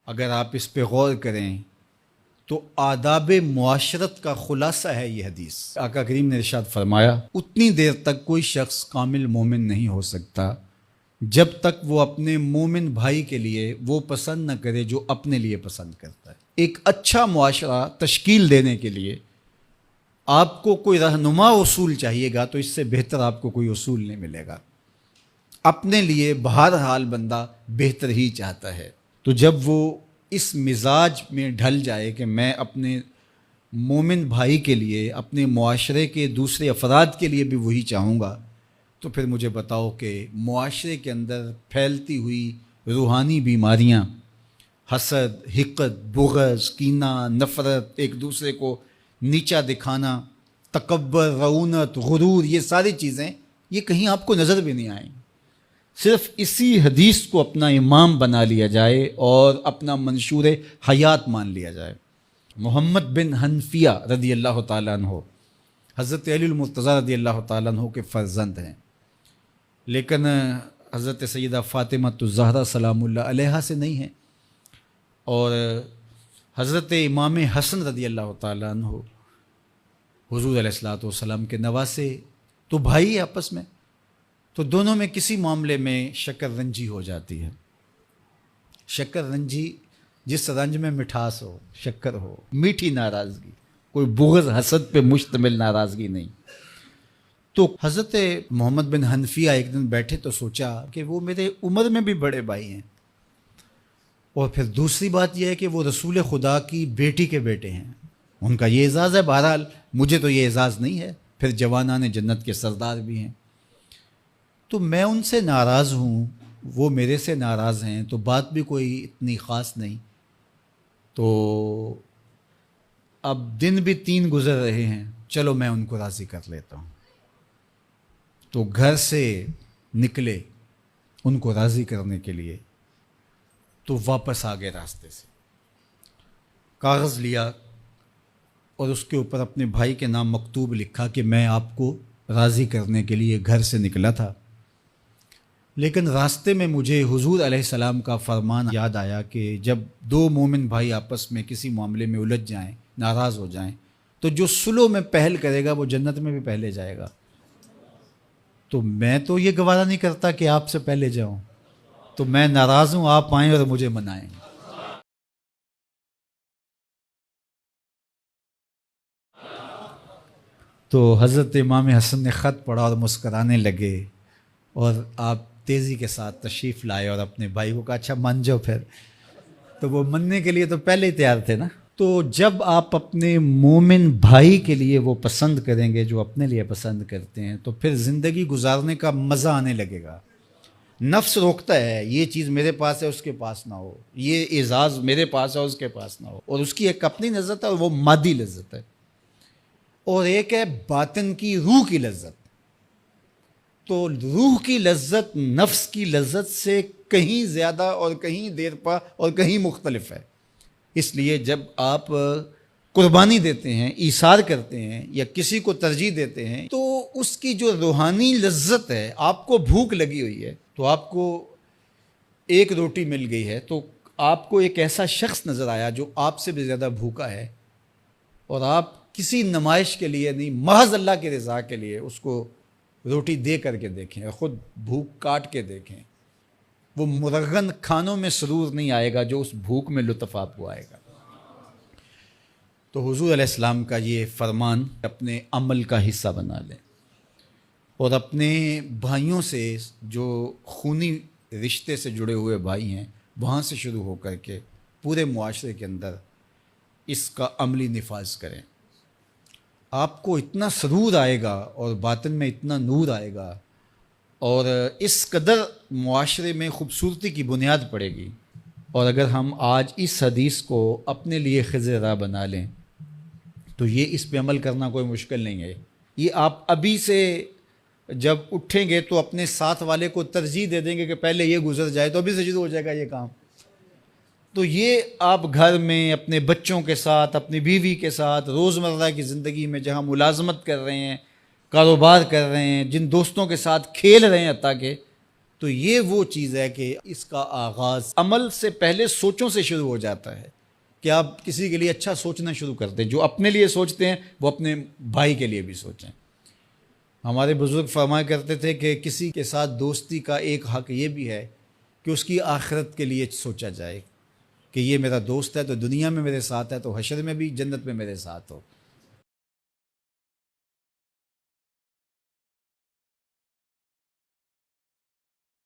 اگر آپ اس پہ غور کریں تو آداب معاشرت کا خلاصہ ہے یہ حدیث۔ آقا کریم نے ارشاد فرمایا اتنی دیر تک کوئی شخص کامل مومن نہیں ہو سکتا جب تک وہ اپنے مومن بھائی کے لیے وہ پسند نہ کرے جو اپنے لیے پسند کرتا ہے۔ ایک اچھا معاشرہ تشکیل دینے کے لیے آپ کو کوئی رہنما اصول چاہیے گا تو اس سے بہتر آپ کو کوئی اصول نہیں ملے گا۔ اپنے لیے بہرحال بندہ بہتر ہی چاہتا ہے، تو جب وہ اس مزاج میں ڈھل جائے کہ میں اپنے مومن بھائی کے لیے، اپنے معاشرے کے دوسرے افراد کے لیے بھی وہی چاہوں گا، تو پھر مجھے بتاؤ کہ معاشرے کے اندر پھیلتی ہوئی روحانی بیماریاں، حسد، حقد، بغض، کینہ، نفرت، ایک دوسرے کو نیچا دکھانا، تکبر، رعونت، غرور، یہ ساری چیزیں یہ کہیں آپ کو نظر بھی نہیں آئیں۔ صرف اسی حدیث کو اپنا امام بنا لیا جائے اور اپنا منشور حیات مان لیا جائے۔ محمد بن حنفیہ رضی اللہ تعالیٰ عنہ حضرت علی المرتضیٰ رضی اللہ تعالیٰ عنہ کے فرزند ہیں، لیکن حضرت سیدہ فاطمہ الزہرا سلام اللہ علیہا سے نہیں ہیں، اور حضرت امام حسن رضی اللہ تعالیٰ عنہ حضور علیہ الصلوۃ والسلام کے نواسے، تو بھائی ہیں آپس میں، تو دونوں میں کسی معاملے میں شکر رنجی ہو جاتی ہے۔ شکر رنجی جس رنج میں مٹھاس ہو، شکر ہو، میٹھی ناراضگی، کوئی بغض حسد پہ مشتمل ناراضگی نہیں۔ تو حضرت محمد بن حنفیہ ایک دن بیٹھے تو سوچا کہ وہ میرے عمر میں بھی بڑے بھائی ہیں، اور پھر دوسری بات یہ ہے کہ وہ رسول خدا کی بیٹی کے بیٹے ہیں، ان کا یہ اعزاز ہے، بہرحال مجھے تو یہ اعزاز نہیں ہے، پھر جوانان جنت کے سردار بھی ہیں، تو میں ان سے ناراض ہوں، وہ میرے سے ناراض ہیں، تو بات بھی کوئی اتنی خاص نہیں، تو اب دن بھی 3 گزر رہے ہیں، چلو میں ان کو راضی کر لیتا ہوں۔ تو گھر سے نکلے ان کو راضی کرنے کے لیے، تو واپس آ گئے راستے سے، کاغذ لیا اور اس کے اوپر اپنے بھائی کے نام مکتوب لکھا کہ میں آپ کو راضی کرنے کے لیے گھر سے نکلا تھا، لیکن راستے میں مجھے حضور علیہ السلام کا فرمان یاد آیا کہ جب 2 مومن بھائی آپس میں کسی معاملے میں الجھ جائیں، ناراض ہو جائیں، تو جو صلح میں پہل کرے گا وہ جنت میں بھی پہلے جائے گا۔ تو میں تو یہ گوارا نہیں کرتا کہ آپ سے پہلے جاؤں، تو میں ناراض ہوں، آپ آئیں اور مجھے منائیں۔ تو حضرت امام حسن نے خط پڑھا اور مسکرانے لگے، اور آپ تیزی کے ساتھ تشریف لائے اور اپنے بھائی کو کہا اچھا مان جاؤ پھر، تو وہ مننے کے لیے تو پہلے ہی تیار تھے نا۔ تو جب آپ اپنے مومن بھائی کے لیے وہ پسند کریں گے جو اپنے لیے پسند کرتے ہیں، تو پھر زندگی گزارنے کا مزہ آنے لگے گا۔ نفس روکتا ہے یہ چیز میرے پاس ہے اس کے پاس نہ ہو، یہ اعزاز میرے پاس ہے اس کے پاس نہ ہو، اور اس کی ایک اپنی لذت ہے اور وہ مادی لذت ہے، اور ایک ہے باطن کی روح کی لذت۔ تو روح کی لذت نفس کی لذت سے کہیں زیادہ اور کہیں دیر پا اور کہیں مختلف ہے۔ اس لیے جب آپ قربانی دیتے ہیں، ایثار کرتے ہیں یا کسی کو ترجیح دیتے ہیں، تو اس کی جو روحانی لذت ہے، آپ کو بھوک لگی ہوئی ہے، تو آپ کو ایک روٹی مل گئی ہے، تو آپ کو ایک ایسا شخص نظر آیا جو آپ سے بھی زیادہ بھوکا ہے، اور آپ کسی نمائش کے لیے نہیں، محض اللہ کی رضا کے لیے اس کو روٹی دے کر کے دیکھیں، خود بھوک کاٹ کے دیکھیں، وہ مرغن کھانوں میں سرور نہیں آئے گا جو اس بھوک میں لطف آپ کو آئے گا۔ تو حضور علیہ السلام کا یہ فرمان اپنے عمل کا حصہ بنا لیں، اور اپنے بھائیوں سے، جو خونی رشتے سے جڑے ہوئے بھائی ہیں، وہاں سے شروع ہو کر کے پورے معاشرے کے اندر اس کا عملی نفاذ کریں۔ آپ کو اتنا سرور آئے گا اور باطن میں اتنا نور آئے گا، اور اس قدر معاشرے میں خوبصورتی کی بنیاد پڑے گی۔ اور اگر ہم آج اس حدیث کو اپنے لیے خضر راہ بنا لیں تو یہ اس پہ عمل کرنا کوئی مشکل نہیں ہے۔ یہ آپ ابھی سے جب اٹھیں گے تو اپنے ساتھ والے کو ترجیح دے دیں گے کہ پہلے یہ گزر جائے، تو ابھی سے شروع ہو جائے گا یہ کام۔ تو یہ آپ گھر میں اپنے بچوں کے ساتھ، اپنی بیوی کے ساتھ، روزمرہ کی زندگی میں جہاں ملازمت کر رہے ہیں، کاروبار کر رہے ہیں، جن دوستوں کے ساتھ کھیل رہے ہیں، حتیٰ کہ تو یہ وہ چیز ہے کہ اس کا آغاز عمل سے پہلے سوچوں سے شروع ہو جاتا ہے کہ آپ کسی کے لیے اچھا سوچنا شروع کرتے ہیں. جو اپنے لیے سوچتے ہیں وہ اپنے بھائی کے لیے بھی سوچیں. ہمارے بزرگ فرمایا کرتے تھے کہ کسی کے ساتھ دوستی کا ایک حق یہ بھی ہے کہ اس کی آخرت کے لیے سوچا جائے کہ یہ میرا دوست ہے تو دنیا میں میرے ساتھ ہے تو حشر میں بھی جنت میں میرے ساتھ ہو.